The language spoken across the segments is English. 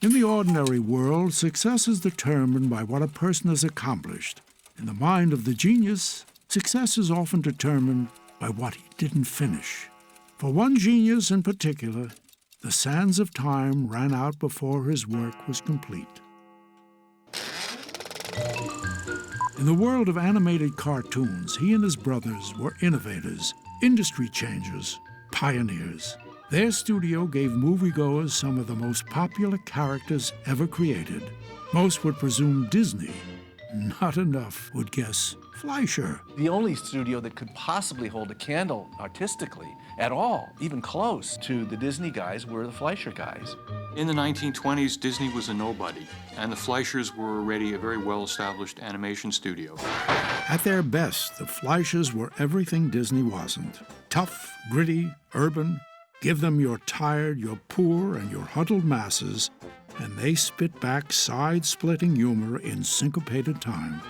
In the ordinary world, success is determined by what a person has accomplished. In the mind of the genius, success is often determined by what he didn't finish. For one genius in particular, the sands of time ran out before his work was complete. In the world of animated cartoons, he and his brothers were innovators, industry changers, pioneers. Their studio gave moviegoers some of the most popular characters ever created. Most would presume Disney. Not enough would guess Fleischer. The only studio that could possibly hold a candle artistically at all, even close to the Disney guys, were the Fleischer guys. In the 1920s, Disney was a nobody, and the Fleischers were already a very well-established animation studio. At their best, the Fleischers were everything Disney wasn't. Tough, gritty, urban. Give them your tired, your poor, and your huddled masses, and they spit back side-splitting humor in syncopated time.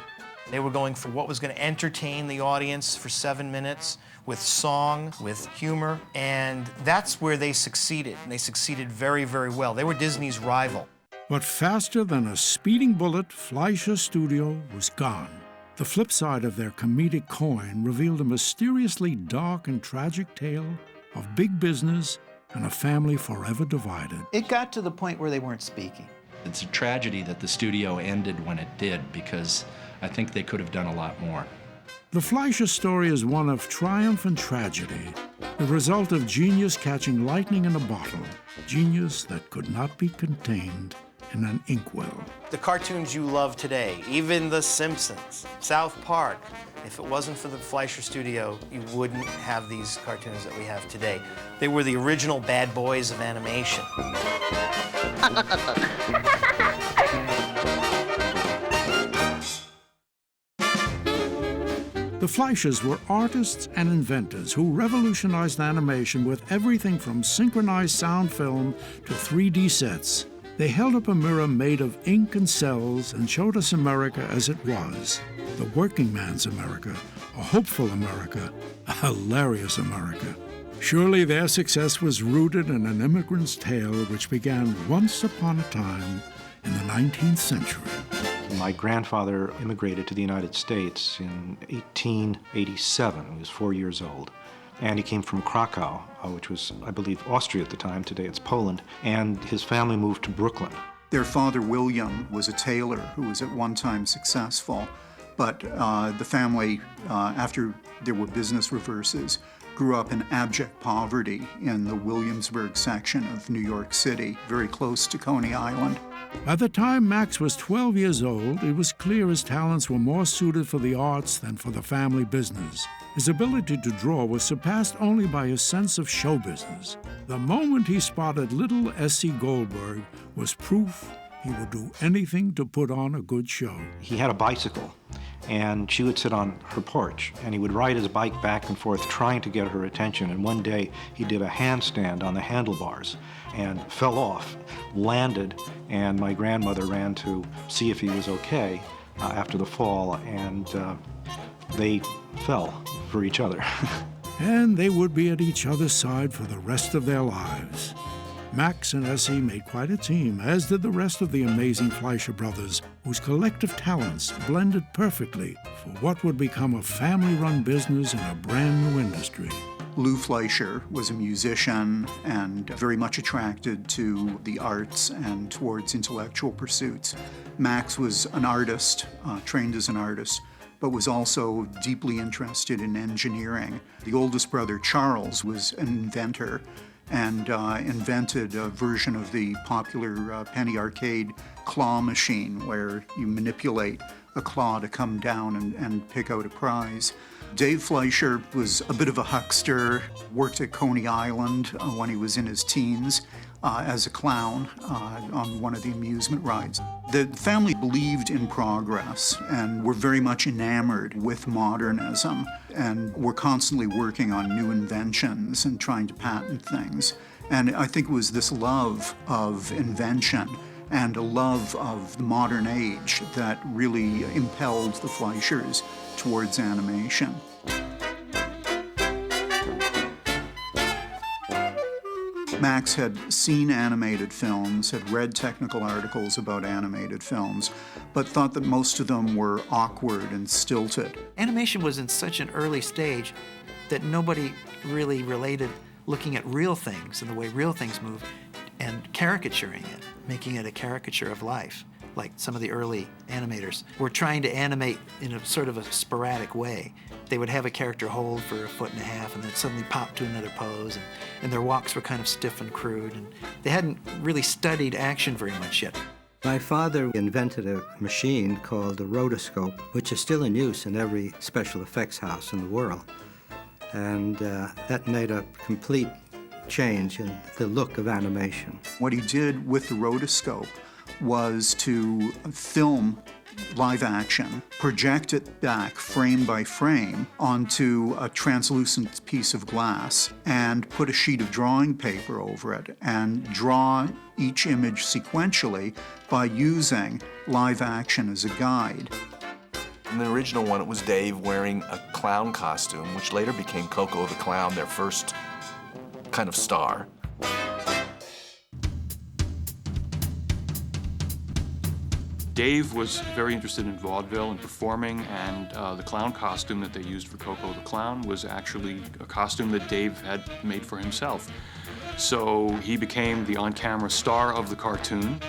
They were going for what was going to entertain the audience for 7 minutes, with song, with humor, and that's where they succeeded, and they succeeded very, very well. They were Disney's rival. But faster than a speeding bullet, Fleischer Studio was gone. The flip side of their comedic coin revealed a mysteriously dark and tragic tale of big business and a family forever divided. It got to the point where they weren't speaking. It's a tragedy that the studio ended when it did, because I think they could have done a lot more. The Fleischer story is one of triumph and tragedy, the result of genius catching lightning in a bottle, genius that could not be contained in an inkwell. The cartoons you love today, even The Simpsons, South Park, if it wasn't for the Fleischer Studio, you wouldn't have these cartoons that we have today. They were the original bad boys of animation. The Fleischers were artists and inventors who revolutionized animation with everything from synchronized sound film to 3D sets. They held up a mirror made of ink and cells and showed us America as it was. The working man's America, a hopeful America, a hilarious America. Surely their success was rooted in an immigrant's tale which began once upon a time in the 19th century. My grandfather immigrated to the United States in 1887. He was 4 years old. And he came from Krakow, which was, I believe, Austria at the time. Today it's Poland. And his family moved to Brooklyn. Their father, William, was a tailor who was at one time successful. But the family, after there were business reverses, grew up in abject poverty in the Williamsburg section of New York City, very close to Coney Island. By the time Max was 12 years old, it was clear his talents were more suited for the arts than for the family business. His ability to draw was surpassed only by his sense of show business. The moment he spotted little S.C. Goldberg was proof he would do anything to put on a good show. He had a bicycle, and she would sit on her porch, and he would ride his bike back and forth trying to get her attention. And one day he did a handstand on the handlebars and fell off, landed, and my grandmother ran to see if he was okay after the fall, and they fell for each other. And they would be at each other's side for the rest of their lives. Max and Essie made quite a team, as did the rest of the amazing Fleischer brothers, whose collective talents blended perfectly for what would become a family-run business in a brand new industry. Lou Fleischer was a musician and very much attracted to the arts and towards intellectual pursuits. Max was an artist, trained as an artist, but was also deeply interested in engineering. The oldest brother, Charles, was an inventor and invented a version of the popular penny arcade claw machine where you manipulate a claw to come down and pick out a prize. Dave Fleischer was a bit of a huckster, worked at Coney Island when he was in his teens as a clown on one of the amusement rides. The family believed in progress and were very much enamored with modernism and were constantly working on new inventions and trying to patent things. And I think it was this love of invention and a love of the modern age that really impelled the Fleischers towards animation. Max had seen animated films, had read technical articles about animated films, but thought that most of them were awkward and stilted. Animation was in such an early stage that nobody really related looking at real things and the way real things move and caricaturing it, making it a caricature of life. Like some of the early animators were trying to animate in a sort of a sporadic way. They would have a character hold for 1.5 feet and then suddenly pop to another pose, and their walks were kind of stiff and crude, and they hadn't really studied action very much yet. My father invented a machine called a rotoscope, which is still in use in every special effects house in the world. And that made a complete change in the look of animation. What he did with the rotoscope was to film live action, project it back frame by frame onto a translucent piece of glass, and put a sheet of drawing paper over it and draw each image sequentially by using live action as a guide. In the original one, it was Dave wearing a clown costume, which later became Coco the Clown, their first kind of star. Dave was very interested in vaudeville and performing, and the clown costume that they used for Coco the Clown was actually a costume that Dave had made for himself. So he became the on-camera star of the cartoon.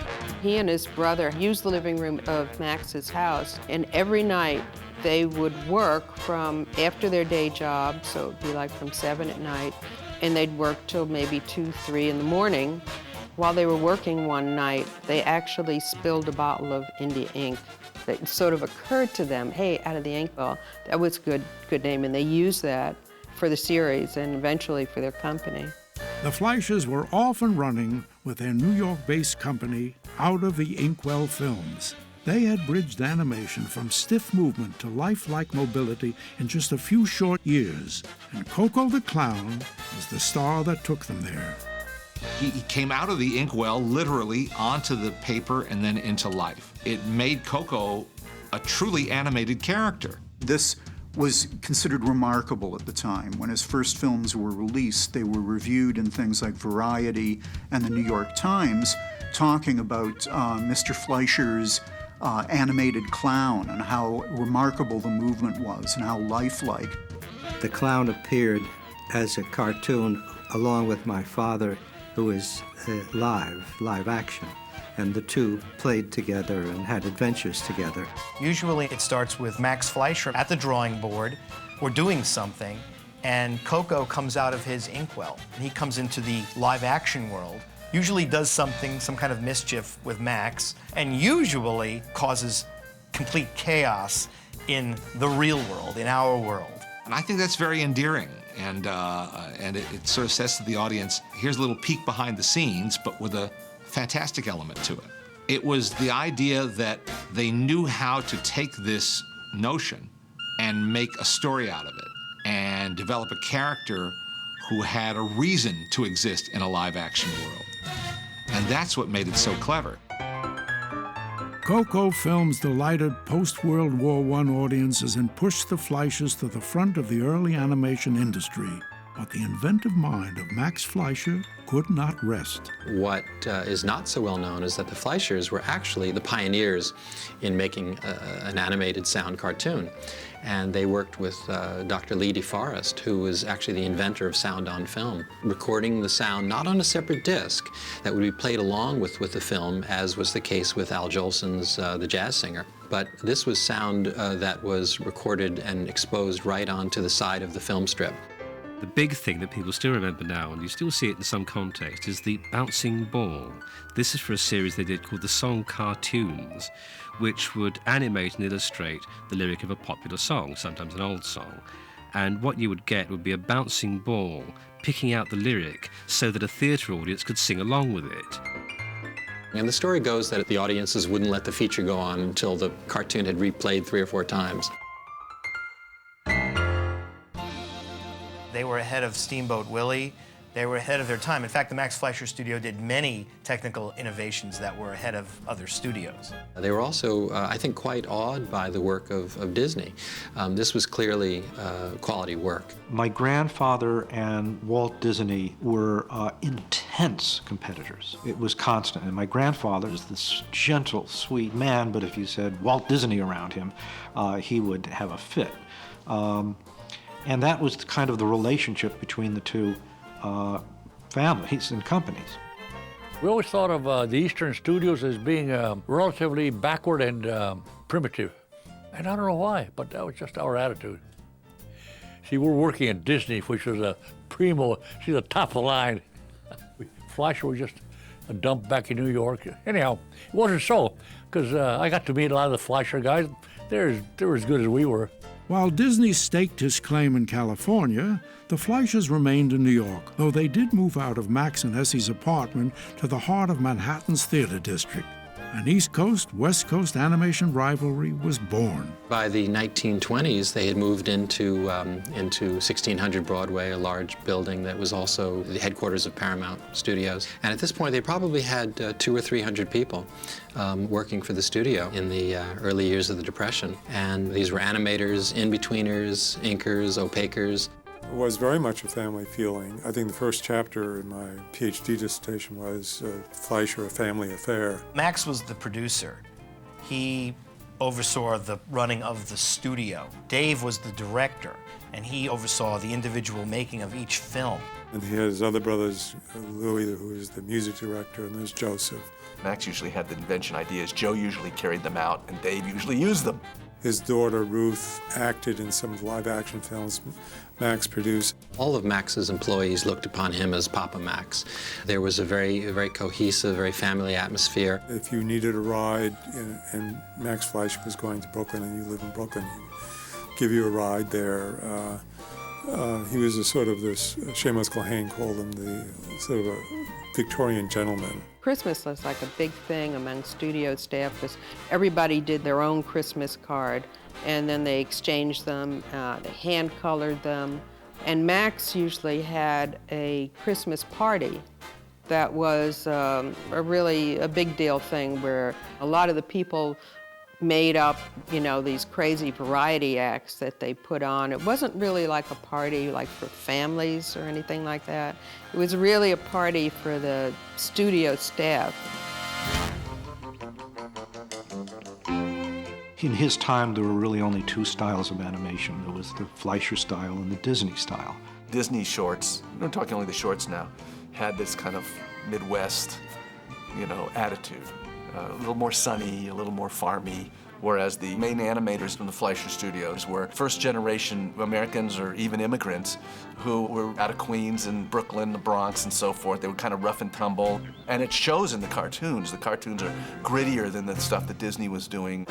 He and his brother used the living room of Max's house, and every night they would work from after their day job, so it'd be like from 7 at night, and they'd work till maybe 2, 3 in the morning. While they were working one night, they actually spilled a bottle of India ink. It sort of occurred to them, hey, out of the Inkwell, that was a good name, and they used that for the series and eventually for their company. The Fleischers were off and running with their New York-based company Out of the Inkwell Films. They had bridged animation from stiff movement to lifelike mobility in just a few short years, and Coco the Clown was the star that took them there. He came out of the inkwell literally onto the paper and then into life. It made Coco a truly animated character. This was considered remarkable at the time. When his first films were released, they were reviewed in things like Variety and the New York Times, talking about Mr. Fleischer's animated clown and how remarkable the movement was and how lifelike. The clown appeared as a cartoon along with my father, who was live action. And the two played together and had adventures together. Usually it starts with Max Fleischer at the drawing board or doing something, and Coco comes out of his inkwell. And he comes into the live action world, usually does something, some kind of mischief with Max, and usually causes complete chaos in the real world, in our world. And I think that's very endearing. And it sort of says to the audience, here's a little peek behind the scenes, but with a fantastic element to it. It was the idea that they knew how to take this notion and make a story out of it and develop a character who had a reason to exist in a live-action world. And that's what made it so clever. Coco films delighted post-World War I audiences and pushed the Fleischers to the front of the early animation industry. But the inventive mind of Max Fleischer could not rest. What is not so well known is that the Fleischers were actually the pioneers in making an animated sound cartoon. And they worked with Dr. Lee DeForest, who was actually the inventor of sound on film, recording the sound not on a separate disc that would be played along with the film, as was the case with Al Jolson's The Jazz Singer. But this was sound that was recorded and exposed right onto the side of the film strip. The big thing that people still remember now, and you still see it in some context, is the bouncing ball. This is for a series they did called the Song Cartoons, which would animate and illustrate the lyric of a popular song, sometimes an old song. And what you would get would be a bouncing ball picking out the lyric so that a theatre audience could sing along with it. And the story goes that the audiences wouldn't let the feature go on until the cartoon had replayed 3 or 4 times. They were ahead of Steamboat Willie. They were ahead of their time. In fact, the Max Fleischer studio did many technical innovations that were ahead of other studios. They were also, I think, quite awed by the work of Disney. This was clearly quality work. My grandfather and Walt Disney were intense competitors. It was constant. And my grandfather is this gentle, sweet man, but if you said Walt Disney around him, he would have a fit. And that was kind of the relationship between the two families and companies. We always thought of the Eastern studios as being relatively backward and primitive. And I don't know why, but that was just our attitude. See, we're working at Disney, which was a primo, she's the top of the line. Fleischer was just a dump back in New York. Anyhow, it wasn't so, because I got to meet a lot of the Fleischer guys. They're as good as we were. While Disney staked his claim in California, the Fleischers remained in New York, though they did move out of Max and Essie's apartment to the heart of Manhattan's theater district. An East Coast-West Coast animation rivalry was born. By the 1920s, they had moved into 1600 Broadway, a large building that was also the headquarters of Paramount Studios. And at this point, they probably had 200 or 300 people working for the studio in the early years of the Depression. And these were animators, in-betweeners, inkers, opakers. It was very much a family feeling. I think the first chapter in my PhD dissertation was Fleischer, a family affair. Max was the producer. He oversaw the running of the studio. Dave was the director, and he oversaw the individual making of each film. And he has other brothers, Louis, who is the music director, and there's Joseph. Max usually had the invention ideas. Joe usually carried them out, and Dave usually used them. His daughter, Ruth, acted in some of the live-action films Max produced. All of Max's employees looked upon him as Papa Max. There was a very cohesive, very family atmosphere. If you needed a ride and Max Fleischer was going to Brooklyn and you live in Brooklyn, he'd give you a ride there. He was a sort of this, Seamus Culhane called him the sort of a Victorian gentleman. Christmas was like a big thing among studio staff because everybody did their own Christmas card and then they exchanged them, they hand-colored them. And Max usually had a Christmas party that was a big deal thing where a lot of the people made up, these crazy variety acts that they put on. It wasn't really like a party like for families or anything like that. It was really a party for the studio staff. In his time, there were really only two styles of animation. There was the Fleischer style and the Disney style. Disney shorts, I'm talking only the shorts now, had this kind of Midwest, attitude. A little more sunny, a little more farmy, whereas the main animators from the Fleischer studios were first-generation Americans or even immigrants who were out of Queens and Brooklyn, the Bronx, and so forth. They were kind of rough and tumble, and it shows in the cartoons. The cartoons are grittier than the stuff that Disney was doing.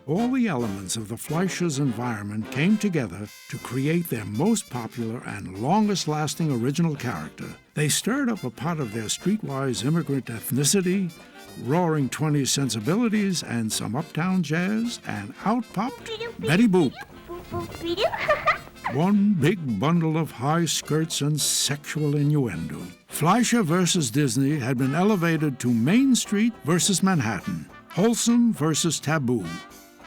All the elements of the Fleischer's environment came together to create their most popular and longest-lasting original character. They stirred up a pot of their streetwise immigrant ethnicity, roaring 20s sensibilities, and some uptown jazz, and out popped Betty Boop. One big bundle of high skirts and sexual innuendo. Fleischer versus Disney had been elevated to Main Street versus Manhattan, wholesome versus taboo,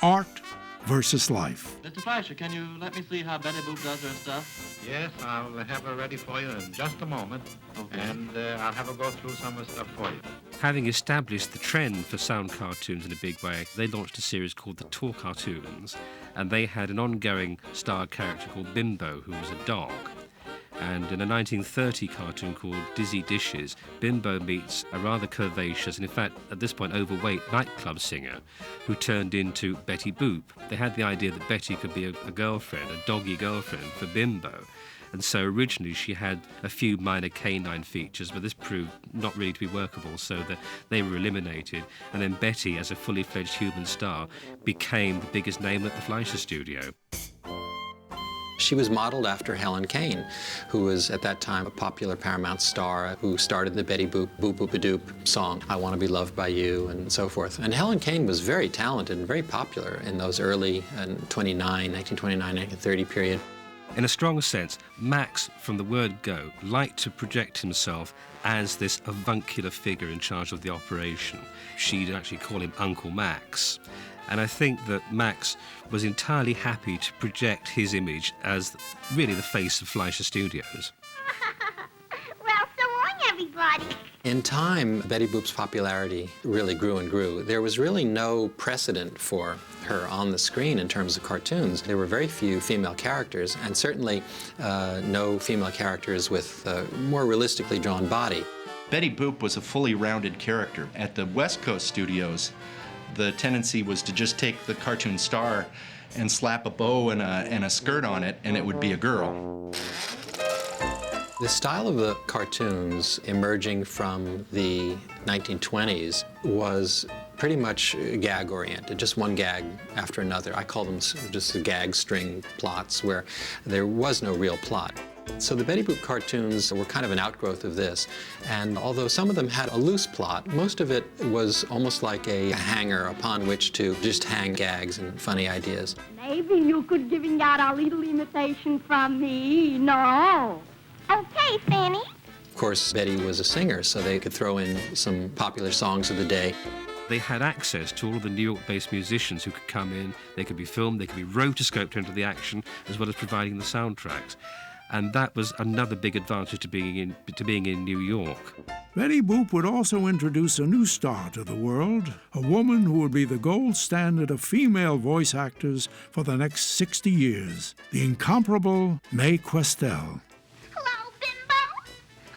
art versus life. Mr. Fleischer, can you let me see how Betty Boop does her stuff? Yes, I'll have her ready for you in just a moment, and I'll have her go through some of the stuff for you. Having established the trend for sound cartoons in a big way, they launched a series called the Tour Cartoons, and they had an ongoing star character called Bimbo, who was a dog. And in a 1930 cartoon called Dizzy Dishes, Bimbo meets a rather curvaceous and, in fact, at this point, overweight nightclub singer who turned into Betty Boop. They had the idea that Betty could be a girlfriend, a doggy girlfriend for Bimbo. And so originally she had a few minor canine features, but this proved not really to be workable, so that they were eliminated. And then Betty, as a fully fledged human star, became the biggest name at the Fleischer studio. She was modeled after Helen Kane, who was at that time a popular Paramount star who started the Betty Boop, Boop Boop a Doop song, I Want to Be Loved by You, and so forth. And Helen Kane was very talented and very popular in those early 1929, 1930 period. In a strong sense, Max, from the word go, liked to project himself as this avuncular figure in charge of the operation. She'd actually call him Uncle Max. And I think that Max was entirely happy to project his image as really the face of Fleischer Studios. Well, so long, everybody. In time, Betty Boop's popularity really grew and grew. There was really no precedent for her on the screen in terms of cartoons. There were very few female characters, and certainly no female characters with a more realistically drawn body. Betty Boop was a fully rounded character. At the West Coast studios, the tendency was to just take the cartoon star and slap a bow and a skirt on it, and it would be a girl. The style of the cartoons emerging from the 1920s was pretty much gag-oriented, just one gag after another. I call them just the gag string plots where there was no real plot. So the Betty Boop cartoons were kind of an outgrowth of this, and although some of them had a loose plot, most of it was almost like a hanger upon which to just hang gags and funny ideas. Maybe you could give out a little imitation from me. No. Okay, Fanny. Of course, Betty was a singer, so they could throw in some popular songs of the day. They had access to all of the New York-based musicians who could come in. They could be filmed, they could be rotoscoped into the action, as well as providing the soundtracks. And that was another big advantage to being in New York. Betty Boop would also introduce a new star to the world, a woman who would be the gold standard of female voice actors for the next 60 years, the incomparable Mae Questel. Hello, Bimbo.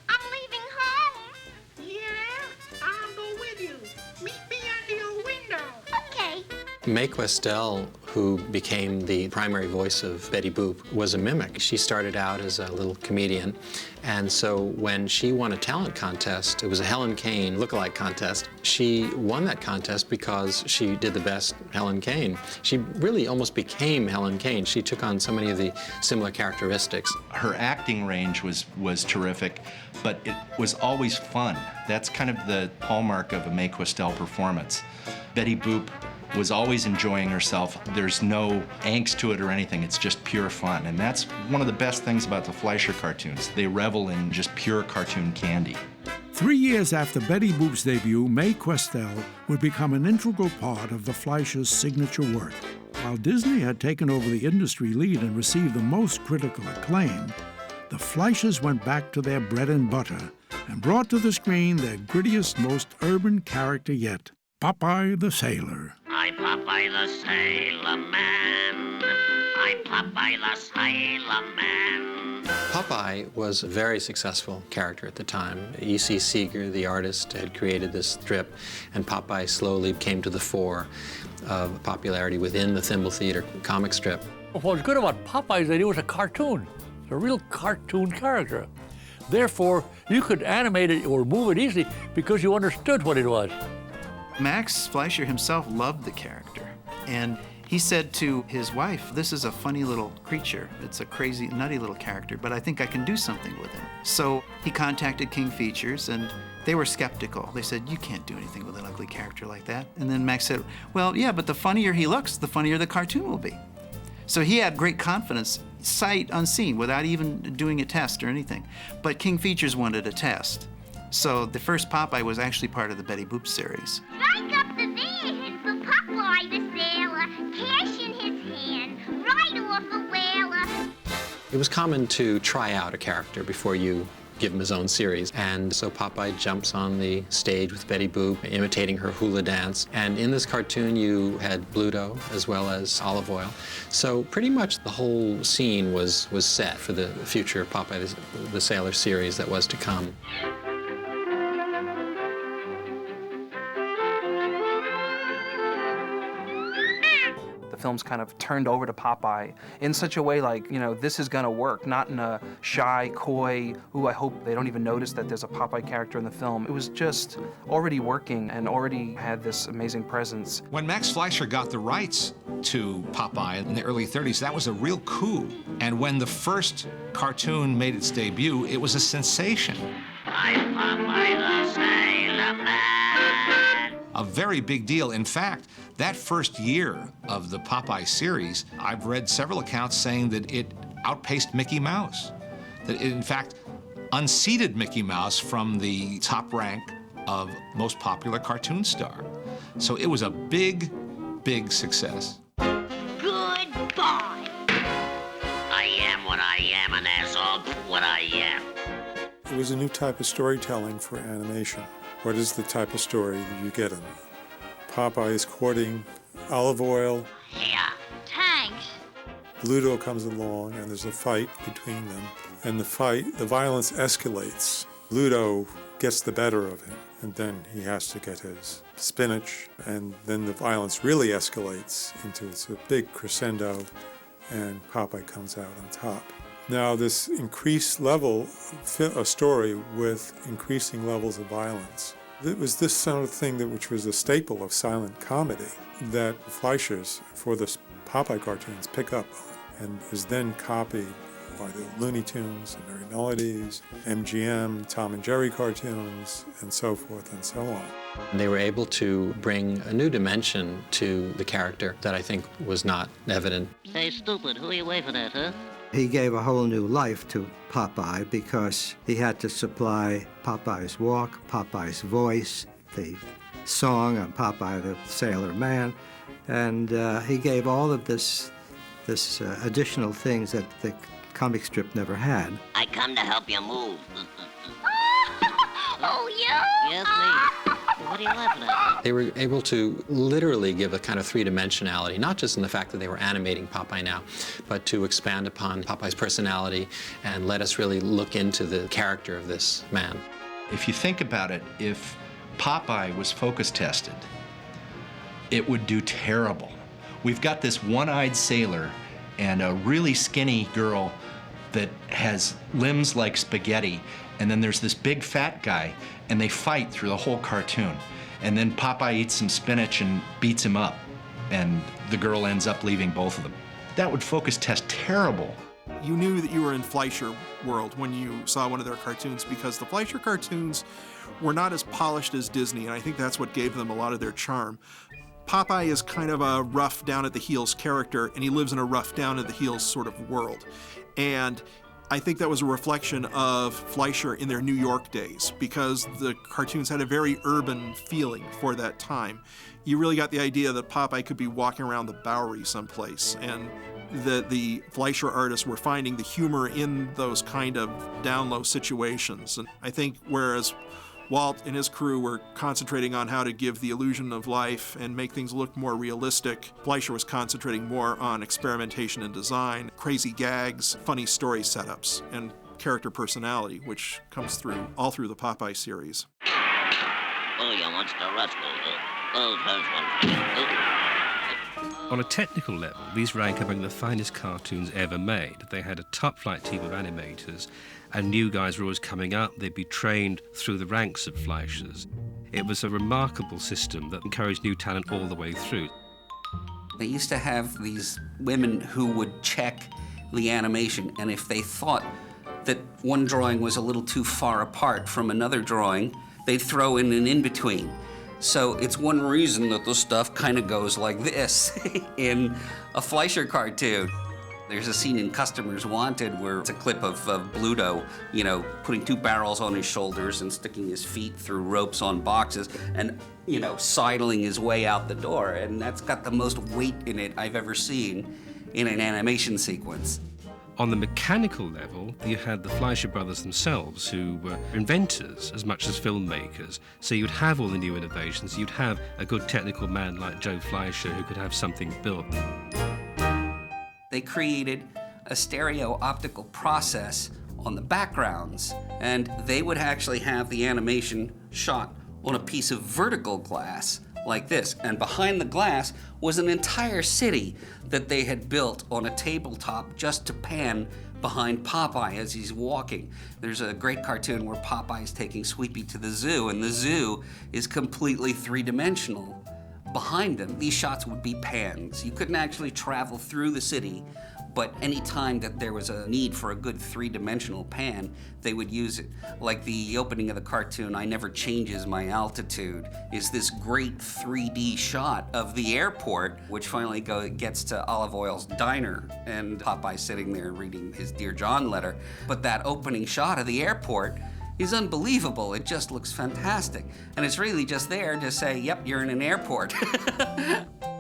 I'm leaving home. Yeah, I'll go with you. Meet me under your window. Okay. Mae Questel, who became the primary voice of Betty Boop, was a mimic. She started out as a little comedian, and so when she won a talent contest, it was a Helen Kane lookalike contest. She won that contest because she did the best Helen Kane. She really almost became Helen Kane. She took on so many of the similar characteristics. Her acting range was terrific, but it was always fun. That's kind of the hallmark of a Mae Questel performance. Betty Boop was always enjoying herself. There's no angst to it or anything. It's just pure fun. And that's one of the best things about the Fleischer cartoons. They revel in just pure cartoon candy. 3 years after Betty Boop's debut, Mae Questel would become an integral part of the Fleischer's signature work. While Disney had taken over the industry lead and received the most critical acclaim, the Fleischers went back to their bread and butter and brought to the screen their grittiest, most urban character yet, Popeye the Sailor. I'm Popeye the Sailor Man. I'm Popeye the Sailor Man. Popeye was a very successful character at the time. E.C. Seeger, the artist, had created this strip, and Popeye slowly came to the fore of popularity within the Thimble Theater comic strip. What was good about Popeye is that he was a cartoon. It's a real cartoon character. Therefore, you could animate it or move it easily because you understood what it was. Max Fleischer himself loved the character, and he said to his wife, "This is a funny little creature. It's a crazy, nutty little character, but I think I can do something with him." So he contacted King Features, and they were skeptical. They said, "You can't do anything with an ugly character like that." And then Max said, "Well, yeah, but the funnier he looks, the funnier the cartoon will be." So he had great confidence, sight unseen, without even doing a test or anything. But King Features wanted a test. So the first Popeye was actually part of the Betty Boop series. Strike up the band for Popeye the Sailor, cash in his hand, right off a whaler. It was common to try out a character before you give him his own series. And so Popeye jumps on the stage with Betty Boop, imitating her hula dance. And in this cartoon, you had Bluto as well as Olive Oil. So pretty much the whole scene was set for the future Popeye the Sailor series that was to come. The film's kind of turned over to Popeye in such a way like, you know, this is gonna work, not in a shy, coy, ooh, I hope they don't even notice that there's a Popeye character in the film. It was just already working and already had this amazing presence. When Max Fleischer got the rights to Popeye in the early 30s, that was a real coup. And when the first cartoon made its debut, it was a sensation. I'm Popeye the Sailor Man. A very big deal. In fact, that first year of the Popeye series, I've read several accounts saying that it outpaced Mickey Mouse. That it, in fact, unseated Mickey Mouse from the top rank of most popular cartoon star. So it was a big, big success. Goodbye. I am what I am, and that's all what I am. It was a new type of storytelling for animation. What is the type of story that you get in it? Popeye is courting Olive Oyl. Yeah, thanks. Bluto comes along, and there's a fight between them. And the violence escalates. Bluto gets the better of him, and then he has to get his spinach, and then the violence really escalates into a big crescendo, and Popeye comes out on top. Now, this increased level, a story with increasing levels of violence, it was this sort of thing which was a staple of silent comedy that Fleischers, for the Popeye cartoons, pick up on, and is then copied by the Looney Tunes and Merry Melodies, MGM, Tom and Jerry cartoons, and so forth and so on. They were able to bring a new dimension to the character that I think was not evident. Say, stupid, who are you waving at, huh? He gave a whole new life to Popeye because he had to supply Popeye's walk, Popeye's voice, the song on Popeye the Sailor Man, and he gave all of this additional things that the comic strip never had. I come to help you move. Oh, you? Yes, me. What are you laughing at? They were able to literally give a kind of three-dimensionality, not just in the fact that they were animating Popeye now, but to expand upon Popeye's personality and let us really look into the character of this man. If you think about it, if Popeye was focus tested, it would do terrible. We've got this one-eyed sailor and a really skinny girl that has limbs like spaghetti, and then there's this big fat guy, and they fight through the whole cartoon. And then Popeye eats some spinach and beats him up, and the girl ends up leaving both of them. That would focus test terrible. You knew that you were in Fleischer world when you saw one of their cartoons, because the Fleischer cartoons were not as polished as Disney, and I think that's what gave them a lot of their charm. Popeye is kind of a rough, down-at-the-heels character, and he lives in a rough, down-at-the-heels sort of world. And I think that was a reflection of Fleischer in their New York days, because the cartoons had a very urban feeling for that time. You really got the idea that Popeye could be walking around the Bowery someplace, and the Fleischer artists were finding the humor in those kind of down-low situations. And I think whereas Walt and his crew were concentrating on how to give the illusion of life and make things look more realistic, Fleischer was concentrating more on experimentation and design, crazy gags, funny story setups, and character personality, which comes through all through the Popeye series. Oh, you want the rascal? Oh, On a technical level, these rank among the finest cartoons ever made. They had a top-flight team of animators, and new guys were always coming up. They'd be trained through the ranks of Fleischers. It was a remarkable system that encouraged new talent all the way through. They used to have these women who would check the animation, and if they thought that one drawing was a little too far apart from another drawing, they'd throw in an in-between. So it's one reason that the stuff kind of goes like this in a Fleischer cartoon. There's a scene in Customers Wanted where it's a clip of Bluto, putting two barrels on his shoulders and sticking his feet through ropes on boxes and, sidling his way out the door. And that's got the most weight in it I've ever seen in an animation sequence. On the mechanical level, you had the Fleischer brothers themselves, who were inventors as much as filmmakers. So you'd have all the new innovations. You'd have a good technical man like Joe Fleischer who could have something built. They created a stereo optical process on the backgrounds, and they would actually have the animation shot on a piece of vertical glass like this. And behind the glass was an entire city that they had built on a tabletop just to pan behind Popeye as he's walking. There's a great cartoon where Popeye's taking Sweepy to the zoo, and the zoo is completely three-dimensional behind them. These shots would be pans. You couldn't actually travel through the city, but any time that there was a need for a good three-dimensional pan, they would use it. Like the opening of the cartoon, I Never Changes My Altitude, is this great 3D shot of the airport, which finally gets to Olive Oil's diner, and Popeye sitting there reading his Dear John letter. But that opening shot of the airport is unbelievable. It just looks fantastic. And it's really just there to say, yep, you're in an airport.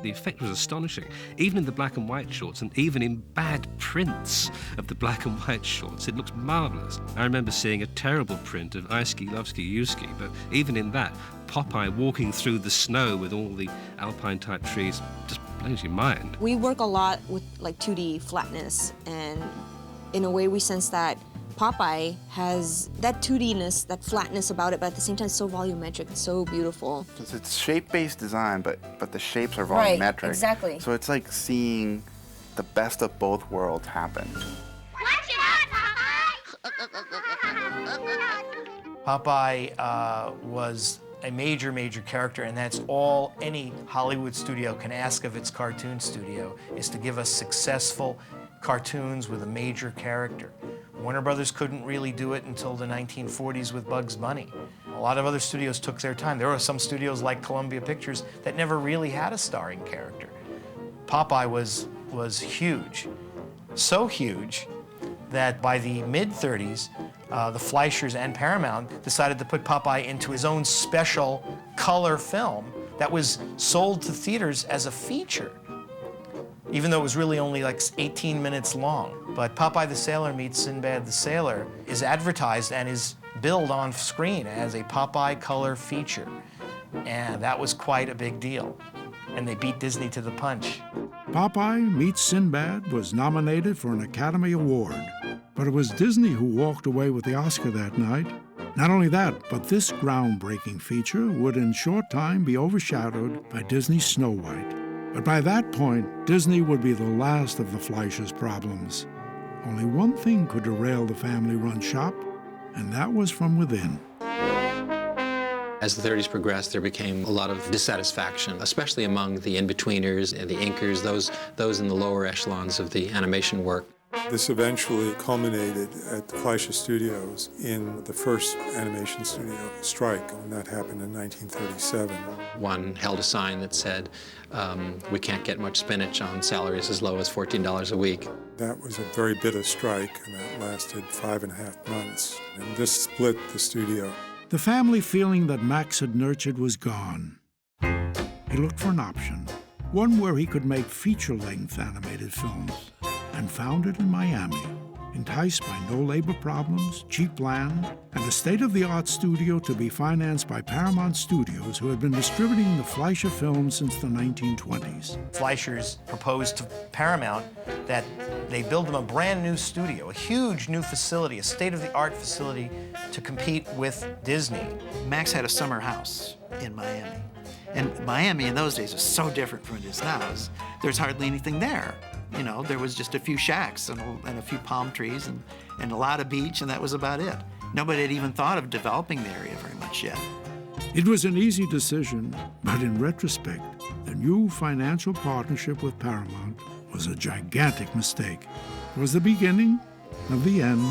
The effect was astonishing, even in the black and white shorts, and even in bad prints of the black and white shorts. It looks marvellous. I remember seeing a terrible print of I Ski, Love Ski, You Ski, but even in that, Popeye walking through the snow with all the alpine-type trees just blows your mind. We work a lot with like 2D flatness, and in a way we sense that Popeye has that 2D-ness, that flatness about it, but at the same time it's so volumetric, it's so beautiful. It's shape-based design, but the shapes are Right, volumetric. exactly. So it's like seeing the best of both worlds happen. Popeye was a major, major character, and that's all any Hollywood studio can ask of its cartoon studio, is to give us successful cartoons with a major character. Warner Brothers couldn't really do it until the 1940s with Bugs Bunny. A lot of other studios took their time. There were some studios like Columbia Pictures that never really had a starring character. Popeye was huge, so huge that by the mid-30s, the Fleischers and Paramount decided to put Popeye into his own special color film that was sold to theaters as a feature, even though it was really only like 18 minutes long. But Popeye the Sailor Meets Sinbad the Sailor is advertised and is billed on screen as a Popeye color feature. And that was quite a big deal. And they beat Disney to the punch. Popeye Meets Sinbad was nominated for an Academy Award, but it was Disney who walked away with the Oscar that night. Not only that, but this groundbreaking feature would in short time be overshadowed by Disney's Snow White. But by that point, Disney would be the last of the Fleischers' problems. Only one thing could derail the family-run shop, and that was from within. As the 30s progressed, there became a lot of dissatisfaction, especially among the in-betweeners and the inkers, those in the lower echelons of the animation work. This eventually culminated at the Fleischer Studios in the first animation studio strike, and that happened in 1937. One held a sign that said, we can't get much spinach on salaries as low as $14 a week. That was a very bitter strike, and that lasted 5.5 months. And this split the studio. The family feeling that Max had nurtured was gone. He looked for an option, one where he could make feature-length animated films, and found it in Miami. Enticed by no labor problems, cheap land, and a state-of-the-art studio to be financed by Paramount Studios, who had been distributing the Fleischer films since the 1920s. Fleischers proposed to Paramount that they build them a brand new studio, a huge new facility, a state-of-the-art facility to compete with Disney. Max had a summer house in Miami. And Miami in those days was so different from it is now. There's hardly anything there. You know, there was just a few shacks and a few palm trees and a lot of beach, and that was about it. Nobody had even thought of developing the area very much yet. It was an easy decision, but in retrospect, the new financial partnership with Paramount was a gigantic mistake. It was the beginning of the end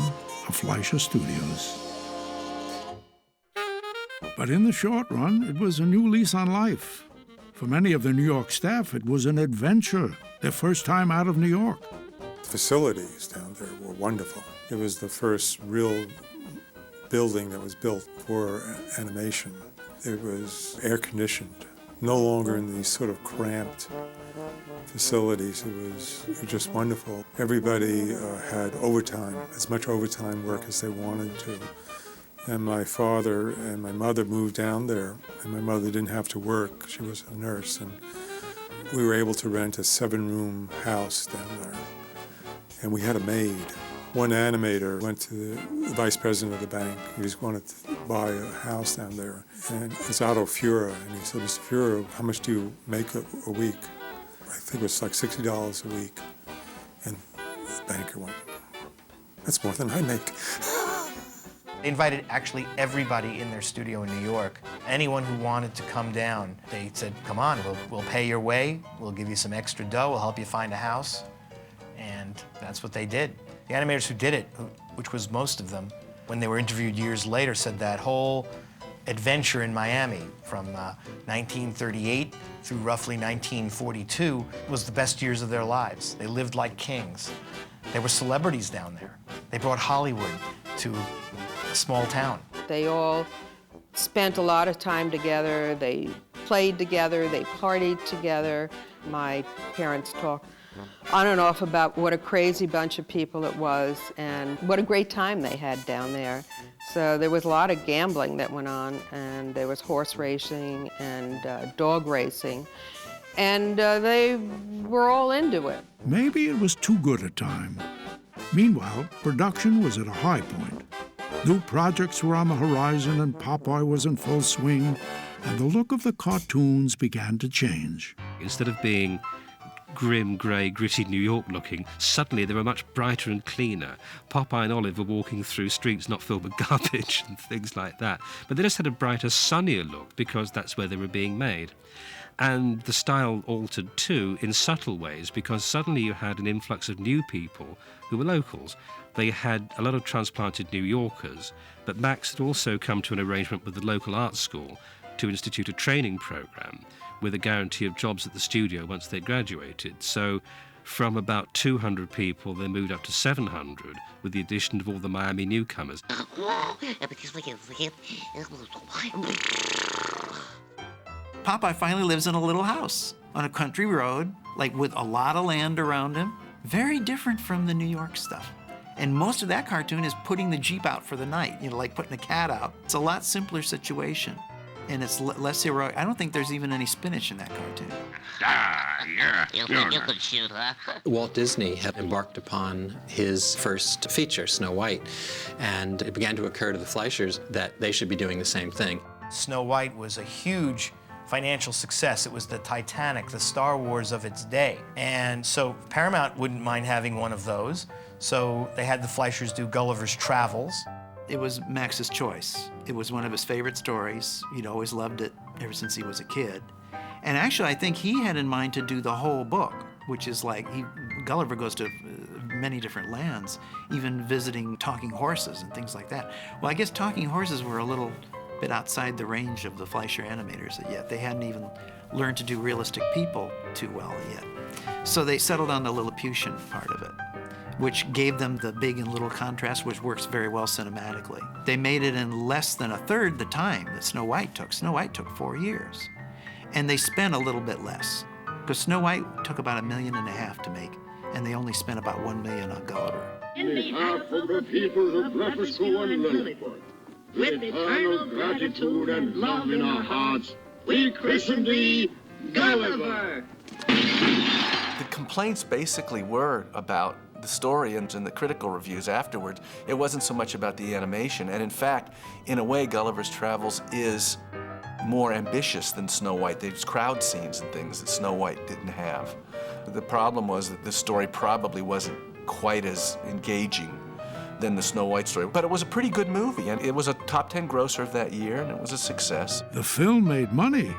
of Fleischer Studios. But in the short run, it was a new lease on life. For many of the New York staff, it was an adventure, their first time out of New York. Facilities down there were wonderful. It was the first real building that was built for animation. It was air-conditioned, no longer in these sort of cramped facilities. It was just wonderful. Everybody had overtime, as much overtime work as they wanted to. And my father and my mother moved down there, and my mother didn't have to work. She was a nurse, and we were able to rent a 7-room house down there. And we had a maid. One animator went to the vice president of the bank. He just wanted to buy a house down there. And it was Otto Fuhrer, and he said, Mr. Fuhrer, how much do you make a week? I think it was like $60 a week. And the banker went, that's more than I make. They invited actually everybody in their studio in New York. Anyone who wanted to come down, they said, come on, we'll pay your way, we'll give you some extra dough, we'll help you find a house. And And that's what they did. The animators who did it, which was most of them, when they were interviewed years later, said that whole adventure in Miami from 1938 through roughly 1942 was the best years of their lives. They lived like kings. They were celebrities down there. They brought Hollywood to a small town. They all spent a lot of time together. They played together. They partied together. My parents talked on and off about what a crazy bunch of people it was and what a great time they had down there. So there was a lot of gambling that went on, and there was horse racing and dog racing, and they were all into it. Maybe it was too good a time. Meanwhile, production was at a high point. New projects were on the horizon, and Popeye was in full swing, and the look of the cartoons began to change. Instead of being grim, grey, gritty New York looking, suddenly they were much brighter and cleaner. Popeye and Olive were walking through streets not filled with garbage and things like that. But they just had a brighter, sunnier look because that's where they were being made. And the style altered too in subtle ways because suddenly you had an influx of new people who were locals. They had a lot of transplanted New Yorkers, but Max had also come to an arrangement with the local art school to institute a training program with a guarantee of jobs at the studio once they graduated. So from about 200 people, they moved up to 700 with the addition of all the Miami newcomers. Popeye finally lives in a little house on a country road, like with a lot of land around him. Very different from the New York stuff. And most of that cartoon is putting the Jeep out for the night, you know, like putting a cat out. It's a lot simpler situation. And it's less heroic. I don't think there's even any spinach in that cartoon. You could shoot, huh? Walt Disney had embarked upon his first feature, Snow White, and it began to occur to the Fleischers that they should be doing the same thing. Snow White was a huge financial success. It was the Titanic, the Star Wars of its day. And so Paramount wouldn't mind having one of those. So they had the Fleischers do Gulliver's Travels. It was Max's choice. It was one of his favorite stories. He'd always loved it ever since he was a kid. And actually, I think he had in mind to do the whole book, which is like Gulliver goes to many different lands, even visiting talking horses and things like that. Well, I guess talking horses were a little bit outside the range of the Fleischer animators yet. They hadn't even learned to do realistic people too well yet. So they settled on the Lilliputian part of it, which gave them the big and little contrast, which works very well cinematically. They made it in less than a third the time that Snow White took. Snow White took 4 years. And they spent a little bit less, because Snow White took about $1.5 million to make, and they only spent about $1 million on Gulliver. In behalf of the people of Blefuscu and Lilliput, with eternal gratitude and love in our hearts, we christen thee Gulliver. The complaints basically were about the story and the critical reviews afterwards. It wasn't so much about the animation, and in fact, in a way, Gulliver's Travels is more ambitious than Snow White. There's crowd scenes and things that Snow White didn't have. The problem was that the story probably wasn't quite as engaging than the Snow White story, but it was a pretty good movie, and it was a top 10 grosser of that year, and it was a success. The film made money,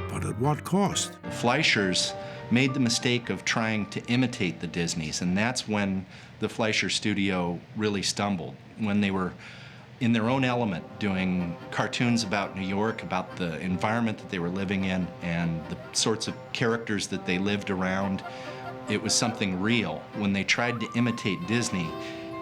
but at what cost? The Fleischers made the mistake of trying to imitate the Disneys, and that's when the Fleischer studio really stumbled, when they were in their own element doing cartoons about New York, about the environment that they were living in and the sorts of characters that they lived around. It was something real. When they tried to imitate Disney,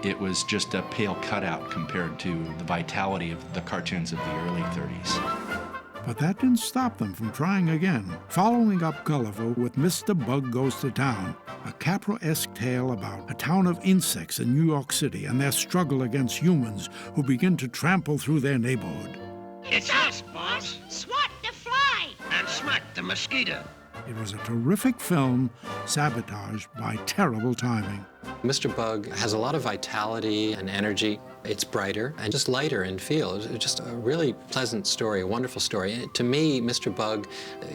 it was just a pale cutout compared to the vitality of the cartoons of the early 30s. But that didn't stop them from trying again, following up Gulliver with Mr. Bug Goes to Town, a Capra-esque tale about a town of insects in New York City and their struggle against humans who begin to trample through their neighborhood. It's us, boss. Swat the fly. And smack the mosquito. It was a terrific film, sabotaged by terrible timing. Mr. Bug has a lot of vitality and energy. It's brighter and just lighter in feel. It's just a really pleasant story, a wonderful story. To me, Mr. Bug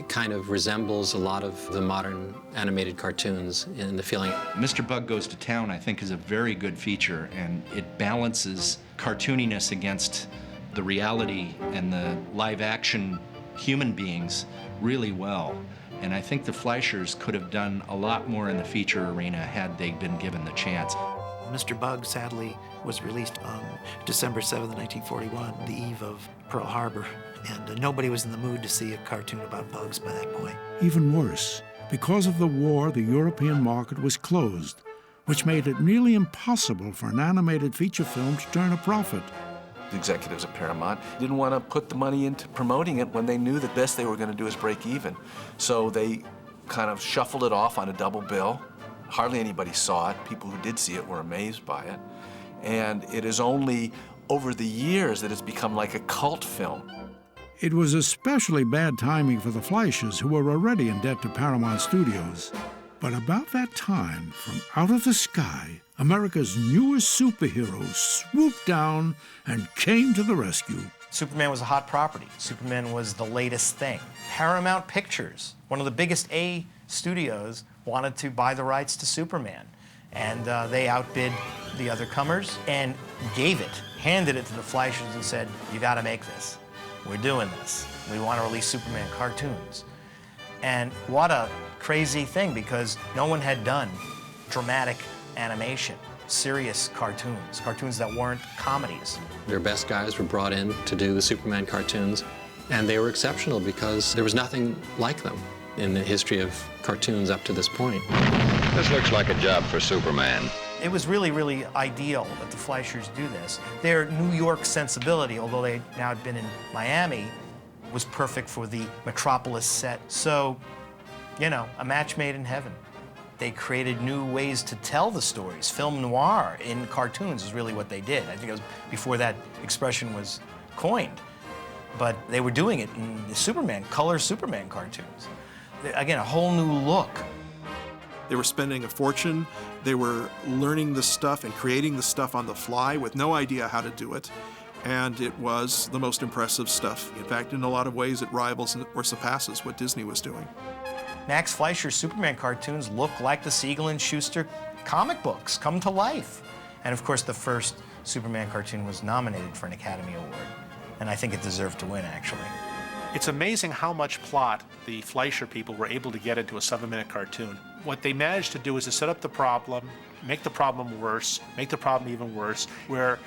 kind of resembles a lot of the modern animated cartoons in the feeling. Mr. Bug Goes to Town, I think, is a very good feature, and it balances cartooniness against the reality and the live-action human beings really well. And I think the Fleischers could have done a lot more in the feature arena had they been given the chance. Mr. Bug, sadly, was released on December 7th, 1941, the eve of Pearl Harbor, and nobody was in the mood to see a cartoon about bugs by that point. Even worse, because of the war, the European market was closed, which made it nearly impossible for an animated feature film to turn a profit. The executives at Paramount didn't want to put the money into promoting it when they knew the best they were going to do is break even. So they kind of shuffled it off on a double bill. Hardly anybody saw it. People who did see it were amazed by it. And it is only over the years that it's become like a cult film. It was especially bad timing for the Fleischers, who were already in debt to Paramount Studios. But about that time, from out of the sky, America's newest superhero swooped down and came to the rescue. Superman was a hot property. Superman was the latest thing. Paramount Pictures, one of the biggest A studios, wanted to buy the rights to Superman. And they outbid the other comers and gave it, handed it to the Fleischers and said, you gotta make this. We're doing this. We want to release Superman cartoons. And what a crazy thing, because no one had done dramatic animation, serious cartoons that weren't comedies. Their best guys were brought in to do the Superman cartoons, and they were exceptional because there was nothing like them in the history of cartoons up to this point. This looks like a job for Superman. It was really, really ideal that the Fleischers do this. Their New York sensibility, although they now had been in Miami, was perfect for the Metropolis set. So, you know, a match made in heaven. They created new ways to tell the stories. Film noir in cartoons is really what they did. I think it was before that expression was coined. But they were doing it in the Superman, color Superman cartoons. Again, a whole new look. They were spending a fortune. They were learning the stuff and creating the stuff on the fly with no idea how to do it. And it was the most impressive stuff. In fact, in a lot of ways, it rivals or surpasses what Disney was doing. Max Fleischer's Superman cartoons look like the Siegel and Schuster comic books come to life. And of course, the first Superman cartoon was nominated for an Academy Award. And I think it deserved to win, actually. It's amazing how much plot the Fleischer people were able to get into a 7-minute cartoon. What they managed to do is to set up the problem, make the problem worse, make the problem even worse, where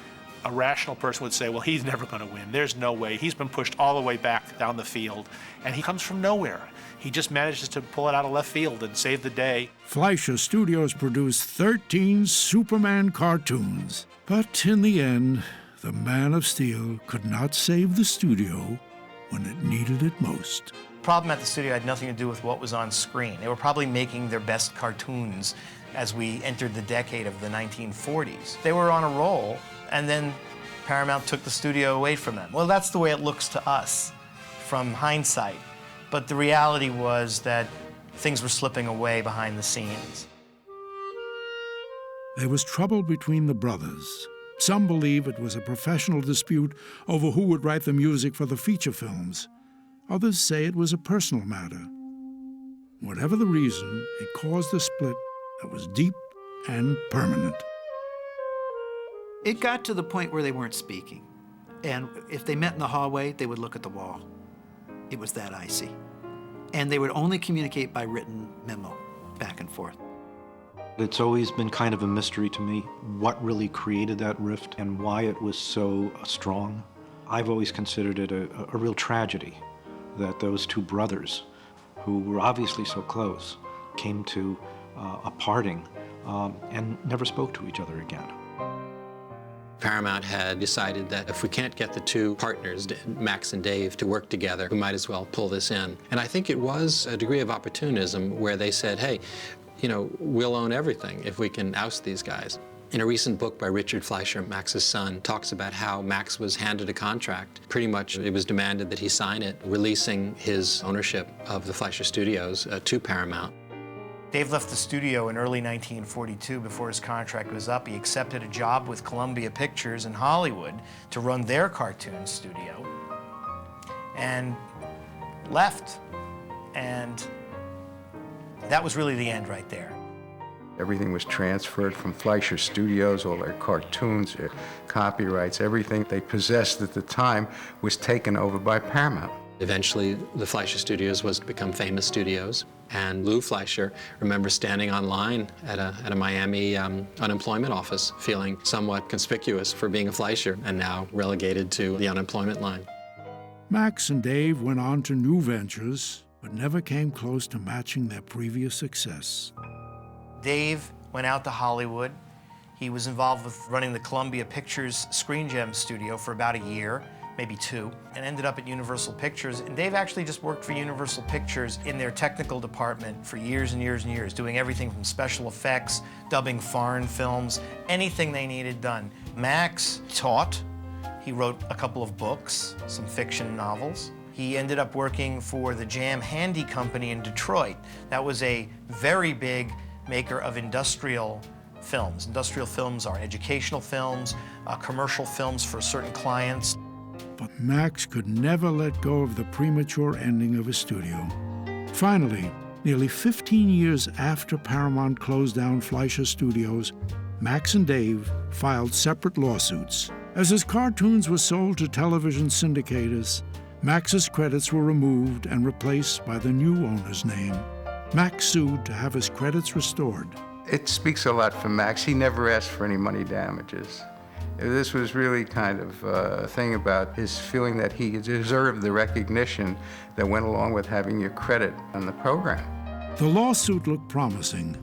a rational person would say, well, he's never going to win. There's no way. He's been pushed all the way back down the field, and he comes from nowhere. He just manages to pull it out of left field and save the day. Fleischer Studios produced 13 Superman cartoons. But in the end, the Man of Steel could not save the studio when it needed it most. The problem at the studio had nothing to do with what was on screen. They were probably making their best cartoons as we entered the decade of the 1940s. They were on a roll, and then Paramount took the studio away from them. Well, that's the way it looks to us from hindsight. But the reality was that things were slipping away behind the scenes. There was trouble between the brothers. Some believe it was a professional dispute over who would write the music for the feature films. Others say it was a personal matter. Whatever the reason, it caused a split that was deep and permanent. It got to the point where they weren't speaking. And if they met in the hallway, they would look at the wall. It was that icy. And they would only communicate by written memo, back and forth. It's always been kind of a mystery to me what really created that rift and why it was so strong. I've always considered it a real tragedy that those two brothers, who were obviously so close, came to a parting and never spoke to each other again. Paramount had decided that if we can't get the two partners, Max and Dave, to work together, we might as well pull this in. And I think it was a degree of opportunism where they said, hey, you know, we'll own everything if we can oust these guys. In a recent book by Richard Fleischer, Max's son, talks about how Max was handed a contract. Pretty much it was demanded that he sign it, releasing his ownership of the Fleischer Studios to Paramount. Dave left the studio in early 1942 before his contract was up. He accepted a job with Columbia Pictures in Hollywood to run their cartoon studio and left. And that was really the end right there. Everything was transferred from Fleischer Studios, all their cartoons, their copyrights, everything they possessed at the time was taken over by Paramount. Eventually, the Fleischer Studios was to become Famous Studios, and Lou Fleischer remembers standing online at a Miami unemployment office, feeling somewhat conspicuous for being a Fleischer, and now relegated to the unemployment line. Max and Dave went on to new ventures, but never came close to matching their previous success. Dave went out to Hollywood. He was involved with running the Columbia Pictures Screen Gems studio for about a year, maybe 2, and ended up at Universal Pictures. And Dave actually just worked for Universal Pictures in their technical department for years and years and years, doing everything from special effects, dubbing foreign films, anything they needed done. Max taught. He wrote a couple of books, some fiction novels. He ended up working for the Jam Handy Company in Detroit. That was a very big maker of industrial films. Industrial films are educational films, commercial films for certain clients. But Max could never let go of the premature ending of his studio. Finally, nearly 15 years after Paramount closed down Fleischer Studios, Max and Dave filed separate lawsuits. As his cartoons were sold to television syndicators, Max's credits were removed and replaced by the new owner's name. Max sued to have his credits restored. It speaks a lot for Max. He never asked for any money damages. This was really kind of a thing about his feeling that he deserved the recognition that went along with having your credit on the program. The lawsuit looked promising,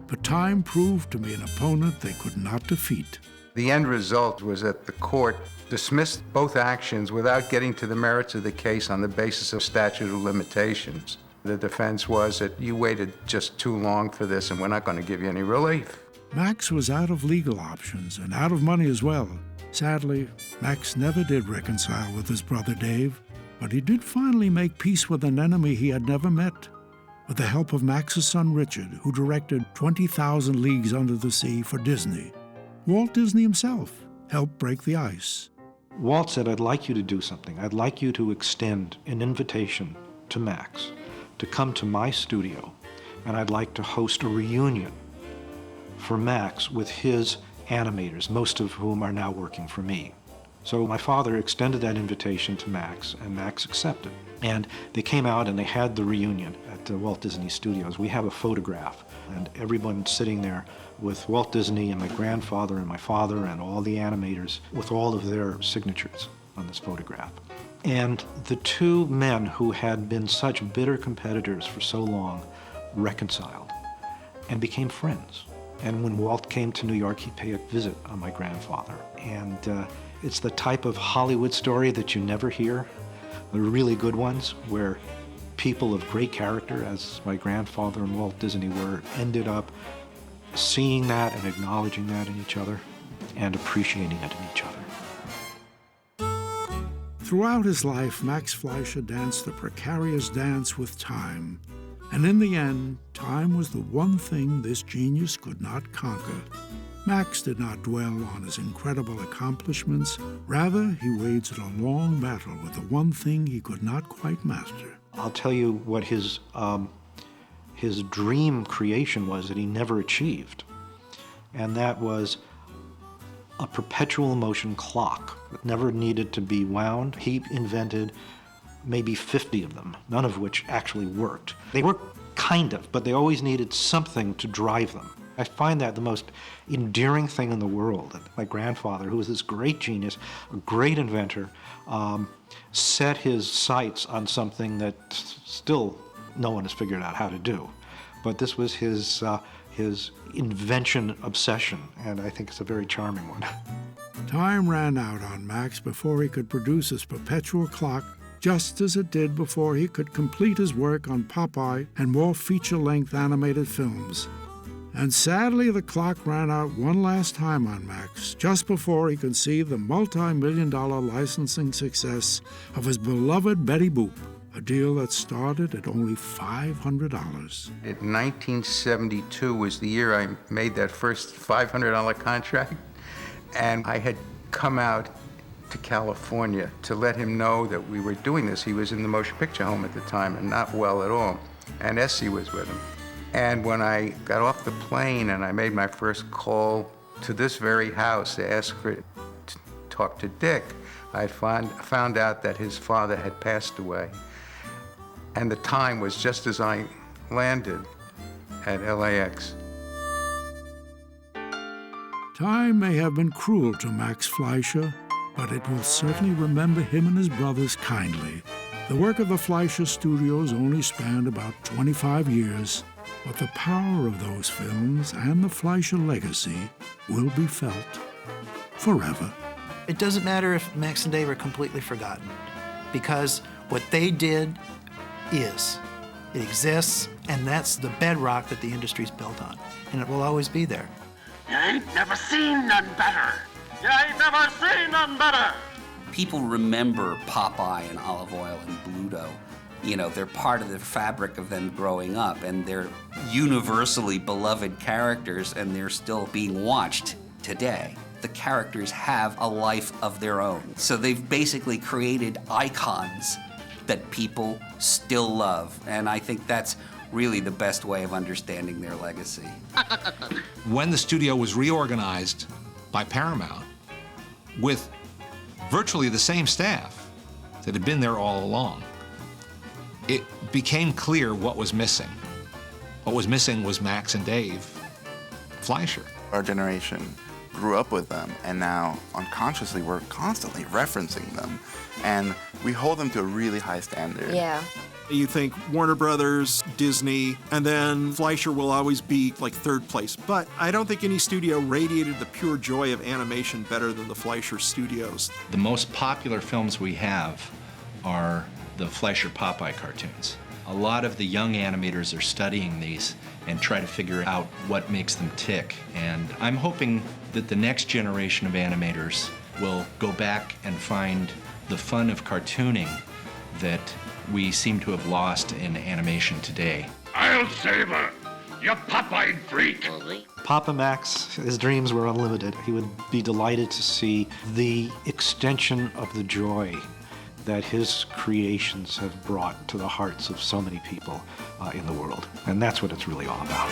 but time proved to be an opponent they could not defeat. The end result was that the court dismissed both actions without getting to the merits of the case on the basis of statute of limitations. The defense was that you waited just too long for this and we're not going to give you any relief. Max was out of legal options and out of money as well. Sadly, Max never did reconcile with his brother Dave, but he did finally make peace with an enemy he had never met. With the help of Max's son Richard, who directed 20,000 Leagues Under the Sea for Disney, Walt Disney himself helped break the ice. Walt said, I'd like you to do something. I'd like you to extend an invitation to Max to come to my studio, and I'd like to host a reunion for Max with his animators, most of whom are now working for me. So my father extended that invitation to Max, and Max accepted. And they came out and they had the reunion at the Walt Disney Studios. We have a photograph, and everyone sitting there with Walt Disney and my grandfather and my father and all the animators with all of their signatures on this photograph. And the two men who had been such bitter competitors for so long reconciled and became friends. And when Walt came to New York, he paid a visit on my grandfather. And it's the type of Hollywood story that you never hear, the really good ones, where people of great character, as my grandfather and Walt Disney were, ended up seeing that and acknowledging that in each other and appreciating it in each other. Throughout his life, Max Fleischer danced the precarious dance with time. And in the end, time was the one thing this genius could not conquer. Max did not dwell on his incredible accomplishments. Rather, he waged a long battle with the one thing he could not quite master. I'll tell you what his dream creation was that he never achieved. And that was a perpetual motion clock that never needed to be wound. He invented maybe 50 of them, none of which actually worked. They worked kind of, but they always needed something to drive them. I find that the most endearing thing in the world. That my grandfather, who was this great genius, a great inventor, set his sights on something that still no one has figured out how to do. But this was his invention obsession, and I think it's a very charming one. Time ran out on Max before he could produce his perpetual clock, just as it did before he could complete his work on Popeye and more feature-length animated films. And sadly, the clock ran out one last time on Max, just before he could see the multi-million-dollar licensing success of his beloved Betty Boop, a deal that started at only $500. 1972 was the year I made that first $500 contract, and I had come out to California to let him know that we were doing this. He was in the motion picture home at the time and not well at all, and Essie was with him. And when I got off the plane and I made my first call to this very house to ask for talk to Dick, I found out that his father had passed away. And the time was just as I landed at LAX. Time may have been cruel to Max Fleischer, but it will certainly remember him and his brothers kindly. The work of the Fleischer Studios only spanned about 25 years, but the power of those films and the Fleischer legacy will be felt forever. It doesn't matter if Max and Dave are completely forgotten, because what they did is. It exists, and that's the bedrock that the industry's built on, and it will always be there. You ain't never seen none better. You ain't never seen none better. People remember Popeye and Olive Oyl and Bluto. You know, they're part of the fabric of them growing up, and they're universally beloved characters, and they're still being watched today. The characters have a life of their own. So they've basically created icons that people still love, and I think that's really the best way of understanding their legacy. When the studio was reorganized by Paramount with virtually the same staff that had been there all along, it became clear what was missing. What was missing was Max and Dave Fleischer. Our generation grew up with them, and now unconsciously we're constantly referencing them, and we hold them to a really high standard. Yeah. You think Warner Brothers, Disney, and then Fleischer will always be like third place. But I don't think any studio radiated the pure joy of animation better than the Fleischer Studios. The most popular films we have are the Fleischer Popeye cartoons. A lot of the young animators are studying these and try to figure out what makes them tick. And I'm hoping that the next generation of animators will go back and find the fun of cartooning that we seem to have lost in animation today. I'll save her, you Popeye freak! Papa Max, his dreams were unlimited. He would be delighted to see the extension of the joy that his creations have brought to the hearts of so many people in the world. And that's what it's really all about.